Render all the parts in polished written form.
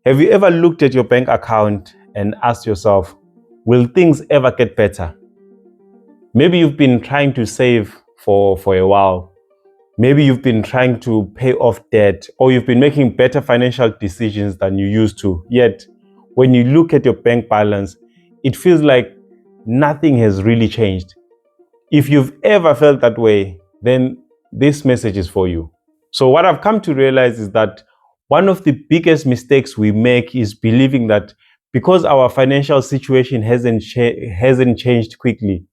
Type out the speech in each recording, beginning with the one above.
Have you ever looked at your bank account and asked yourself, will things ever get better? Maybe you've been trying to save for a while. Maybe you've been trying to pay off debt, or you've been making better financial decisions than you used to. Yet, when you look at your bank balance, it feels like nothing has really changed. If you've ever felt that way, then this message is for you. So what I've come to realize is that one of the biggest mistakes we make is believing that because our financial situation hasn't changed quickly,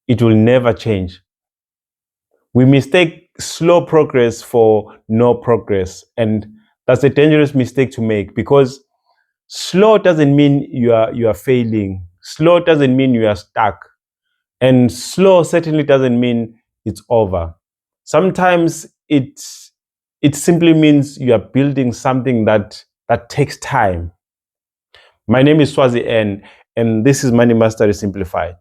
it will never change. We mistake slow progress for no progress, and that's a dangerous mistake to make, because slow doesn't mean you are failing. Slow doesn't mean you are stuck. And slow certainly doesn't mean it's over. Sometimes it simply means you are building something that takes time. My name is Swazi N, and this is Money Mastery Simplified.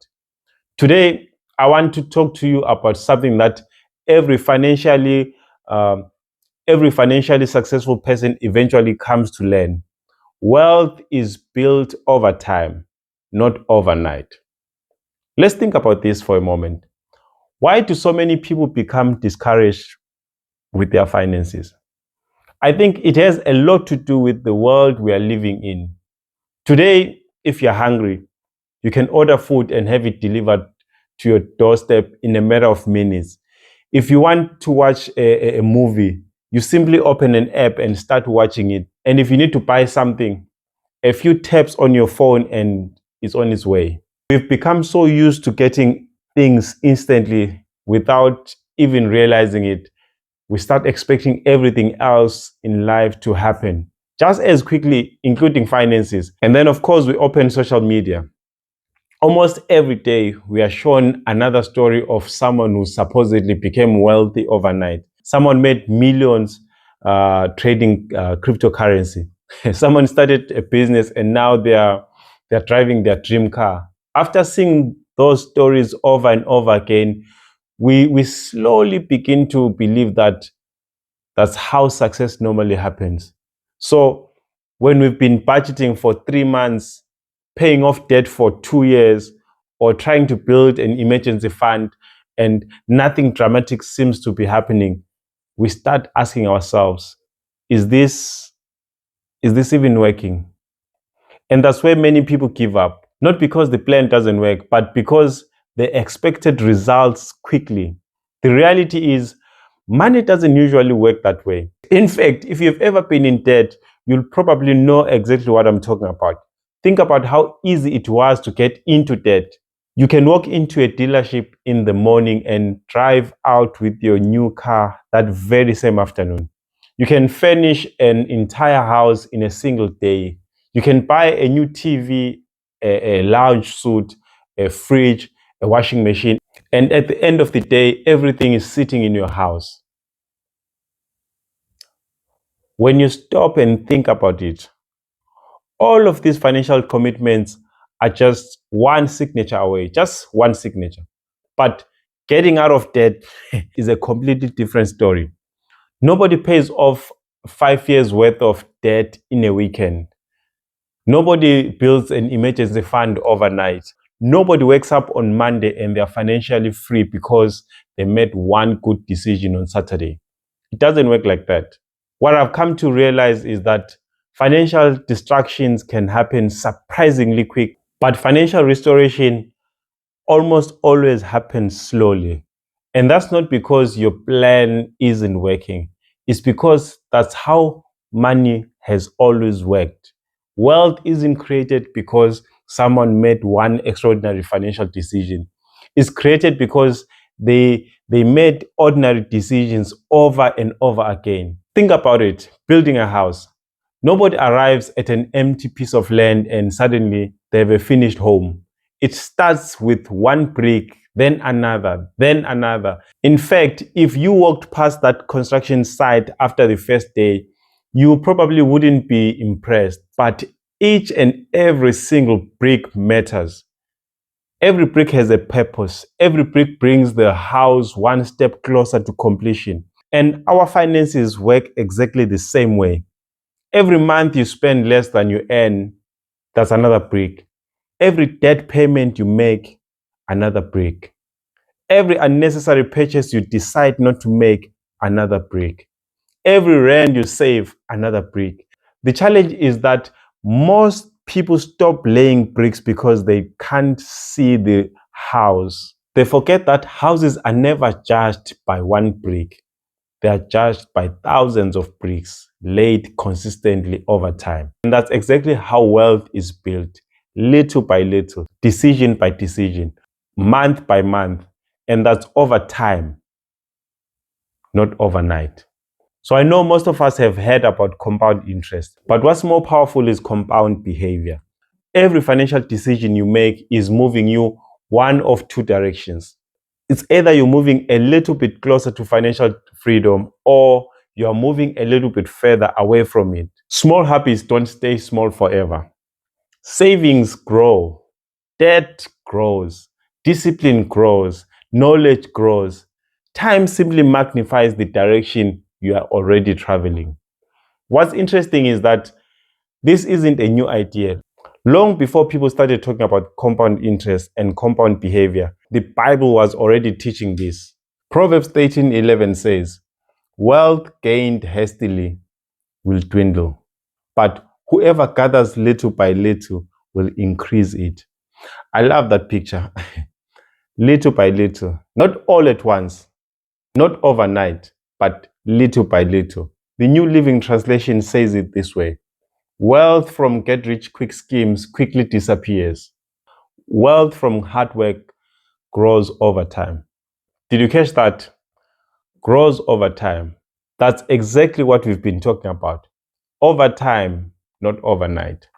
Today, I want to talk to you about something that every financially successful person eventually comes to learn. Wealth is built over time, not overnight. Let's think about this for a moment. Why do so many people become discouraged with their finances? I think it has a lot to do with the world we are living in. Today, if you're hungry, you can order food and have it delivered to your doorstep in a matter of minutes. If you want to watch a movie, you simply open an app and start watching it. And if you need to buy something, a few taps on your phone and it's on its way. We've become so used to getting things instantly without even realizing it. We start expecting everything else in life to happen just as quickly, including finances. And then, of course, we open social media. Almost every day, we are shown another story of someone who supposedly became wealthy overnight. Someone made millions trading cryptocurrency. Someone started a business and now they're driving their dream car. After seeing those stories over and over again, we slowly begin to believe that that's how success normally happens. So when we've been budgeting for 3 months, paying off debt for 2 years, or trying to build an emergency fund and nothing dramatic seems to be happening, we start asking ourselves, is this even working? And that's where many people give up. Not because the plan doesn't work, but because they expected results quickly. The reality is, money doesn't usually work that way. In fact, if you've ever been in debt, you'll probably know exactly what I'm talking about. Think about how easy it was to get into debt. You can walk into a dealership in the morning and drive out with your new car that very same afternoon. You can furnish an entire house in a single day. You can buy a new TV, a lounge suite, a fridge, a washing machine, and at the end of the day, everything is sitting in your house. When you stop and think about it, all of these financial commitments are just one signature away, just one signature. But getting out of debt is a completely different story. Nobody pays off 5 years worth of debt in a weekend. Nobody builds an emergency fund overnight. Nobody wakes up on Monday and they're financially free because they made one good decision on Saturday. It doesn't work like that. What I've come to realize is that financial distractions can happen surprisingly quick, but financial restoration almost always happens slowly. And that's not because your plan isn't working. It's because that's how money has always worked. Wealth isn't created because someone made one extraordinary financial decision. It's created because they made ordinary decisions over and over again. Think about it, building a house. Nobody arrives at an empty piece of land and suddenly they have a finished home. It starts with one brick, then another, then another. In fact, if you walked past that construction site after the first day, you probably wouldn't be impressed. But each and every single brick matters. Every brick has a purpose. Every brick brings the house one step closer to completion. And our finances work exactly the same way. Every month you spend less than you earn, that's another brick. Every debt payment you make, another brick. Every unnecessary purchase you decide not to make, another brick. Every rand you save, another brick. The challenge is that most people stop laying bricks because they can't see the house. They forget that houses are never judged by one brick. They are judged by thousands of bricks laid consistently over time. And that's exactly how wealth is built, little by little, decision by decision, month by month. And that's over time, not overnight. So I know most of us have heard about compound interest, but what's more powerful is compound behavior. Every financial decision you make is moving you one of two directions. It's either you're moving a little bit closer to financial freedom or you're moving a little bit further away from it. Small habits don't stay small forever. Savings grow, debt grows, discipline grows, knowledge grows. Time simply magnifies the direction you are already traveling. What's interesting is that this isn't a new idea. Long before people started talking about compound interest and compound behavior, the Bible was already teaching this. Proverbs 13:11 says, "Wealth gained hastily will dwindle, but whoever gathers little by little will increase it." I love that picture. Little by little, not all at once, not overnight, but little by little. The New Living Translation says it this way: wealth from get rich quick schemes quickly disappears. Wealth from hard work grows over time. Did you catch that? Grows over time. That's exactly what we've been talking about. Over time, not overnight.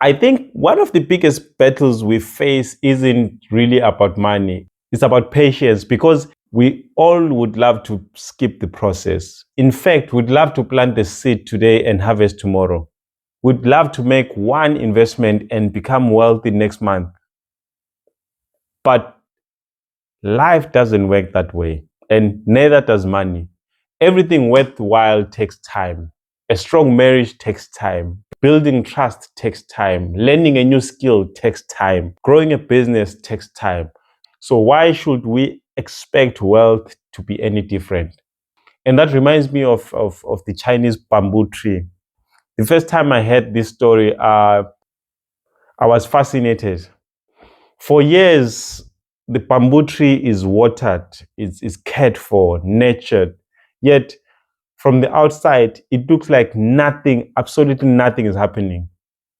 I think one of the biggest battles we face isn't really about money. It's about patience, because we all would love to skip the process. In fact, we'd love to plant the seed today and harvest tomorrow. We'd love to make one investment and become wealthy next month. But life doesn't work that way, and neither does money. Everything worthwhile takes time. A strong marriage takes time. Building trust takes time. Learning a new skill takes time. Growing a business takes time. So why should we expect wealth to be any different? And that reminds me of the Chinese bamboo tree. The first time I heard this story, I was fascinated. For years, the bamboo tree is watered, is cared for, nurtured. Yet, from the outside, it looks like nothing, absolutely nothing is happening.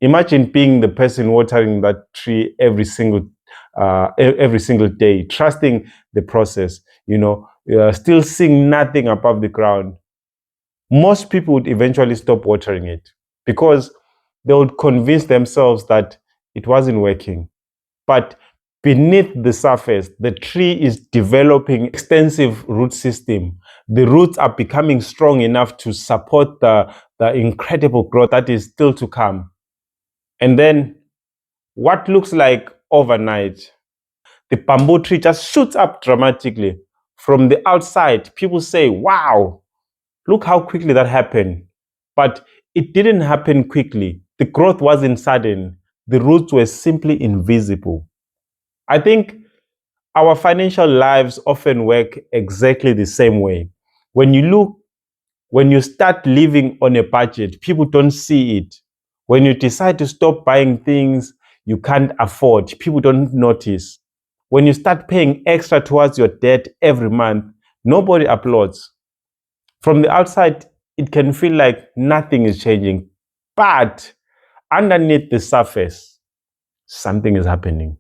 Imagine being the person watering that tree every single day, trusting the process, still seeing nothing above the ground. Most people would eventually stop watering it because they would convince themselves that it wasn't working. But beneath the surface, the tree is developing extensive root system. The roots are becoming strong enough to support the incredible growth that is still to come. And then what looks like overnight, the bamboo tree just shoots up dramatically. From the outside, people say, wow, look how quickly that happened. But it didn't happen quickly. The growth wasn't sudden. The roots were simply invisible. I think our financial lives often work exactly the same way. When you start living on a budget, people don't see it. When you decide to stop buying things you can't afford, people don't notice. When you start paying extra towards your debt every month, nobody applauds. From the outside, it can feel like nothing is changing. But underneath the surface, something is happening.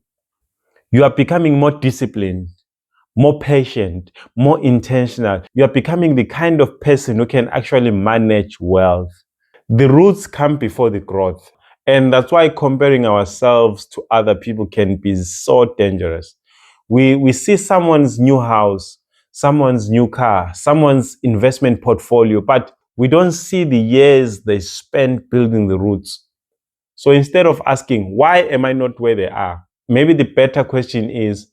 You are becoming more disciplined, more patient, more intentional. You are becoming the kind of person who can actually manage wealth. The roots come before the growth. And that's why comparing ourselves to other people can be so dangerous. We see someone's new house, someone's new car, someone's investment portfolio, but we don't see the years they spent building the roots. So instead of asking, why am I not where they are? Maybe the better question is,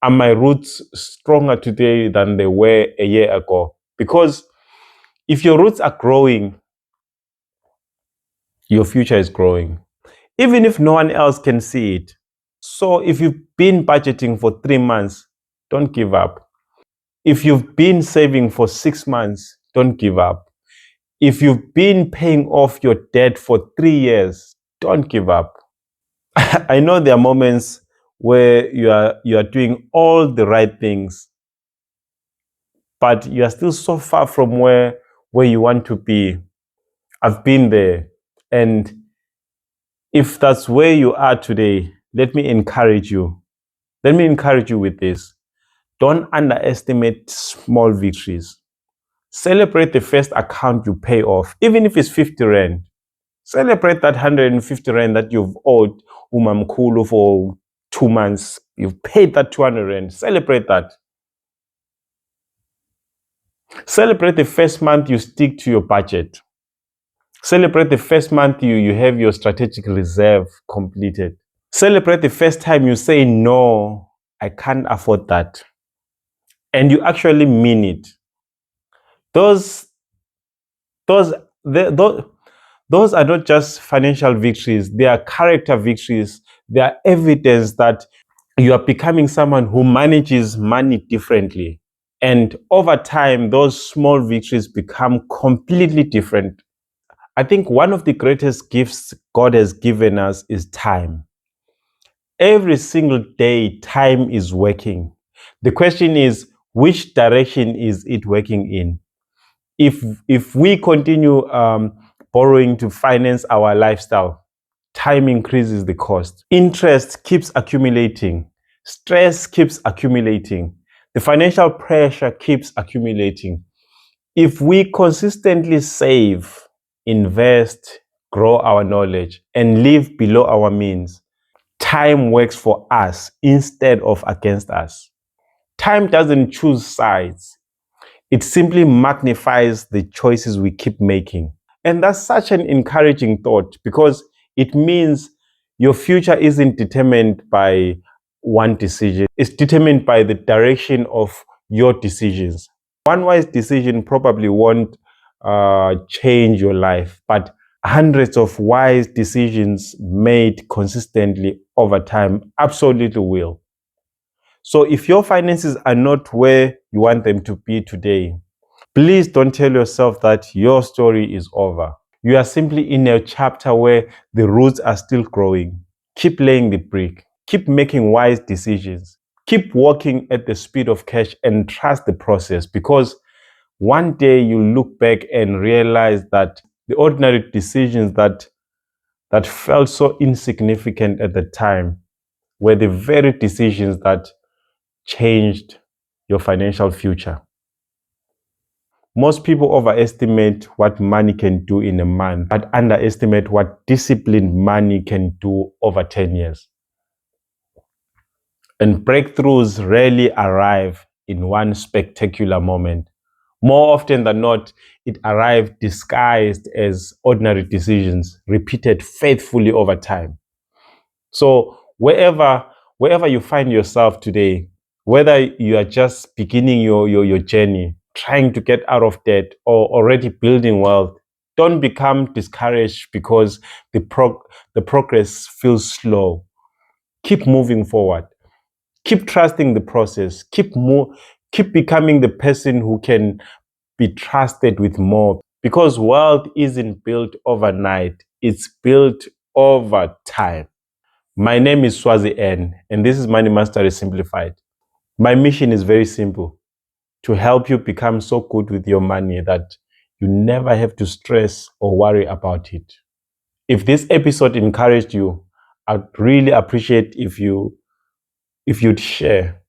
are my roots stronger today than they were a year ago? Because if your roots are growing, your future is growing, even if no one else can see it. So if you've been budgeting for 3 months, don't give up. If you've been saving for 6 months, don't give up. If you've been paying off your debt for 3 years, don't give up. I know there are moments where you are doing all the right things, but you are still so far from where you want to be. I've been there. And if that's where you are today, let me encourage you. Let me encourage you with this. Don't underestimate small victories. Celebrate the first account you pay off, even if it's 50 Rand. Celebrate that 150 Rand that you've owed Umamkulu for 2 months. You've paid that 200 Rand. Celebrate that. Celebrate the first month you stick to your budget. Celebrate the first month you have your strategic reserve completed. Celebrate the first time you say, no, I can't afford that. And you actually mean it. Those are not just financial victories. They are character victories. They are evidence that you are becoming someone who manages money differently. And over time, those small victories become completely different. I think one of the greatest gifts God has given us is time. Every single day, time is working. The question is, which direction is it working in? If we continue borrowing to finance our lifestyle, time increases the cost. Interest keeps accumulating. Stress keeps accumulating. The financial pressure keeps accumulating. If we consistently save, invest, grow our knowledge, and live below our means, time works for us instead of against us. Time doesn't choose sides. It simply magnifies the choices we keep making. And that's such an encouraging thought, because it means your future isn't determined by one decision. It's determined by the direction of your decisions. One wise decision probably won't change your life, but hundreds of wise decisions made consistently over time absolutely will. So if your finances are not where you want them to be today, please don't tell yourself that your story is over. You are simply in a chapter where the roots are still growing. Keep laying the brick. Keep making wise decisions. Keep walking at the speed of cash and trust the process, because one day you look back and realize that the ordinary decisions that felt so insignificant at the time were the very decisions that changed your financial future. Most people overestimate what money can do in a month, but underestimate what disciplined money can do over 10 years. And breakthroughs rarely arrive in one spectacular moment. More often than not, it arrives disguised as ordinary decisions, repeated faithfully over time. So wherever you find yourself today, whether you are just beginning your journey, trying to get out of debt, or already building wealth, don't become discouraged because the progress feels slow. Keep moving forward. Keep trusting the process. Keep becoming the person who can be trusted with more, because wealth isn't built overnight. It's built over time. My name is Swazi N, and this is Money Mastery Simplified. My mission is very simple: to help you become so good with your money that you never have to stress or worry about it. If this episode encouraged you, I'd really appreciate if you'd share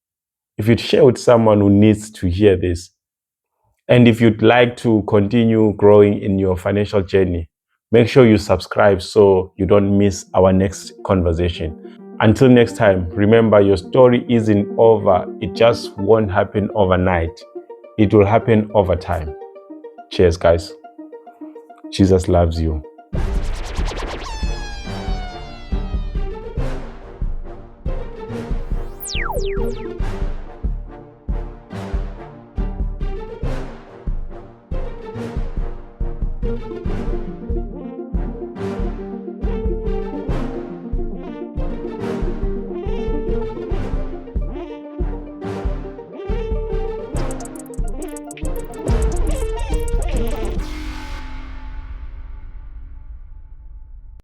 with someone who needs to hear this. And if you'd like to continue growing in your financial journey, make sure you subscribe so you don't miss our next conversation. Until next time, remember, your story isn't over. It just won't happen overnight. It will happen over time. Cheers, guys. Jesus loves you.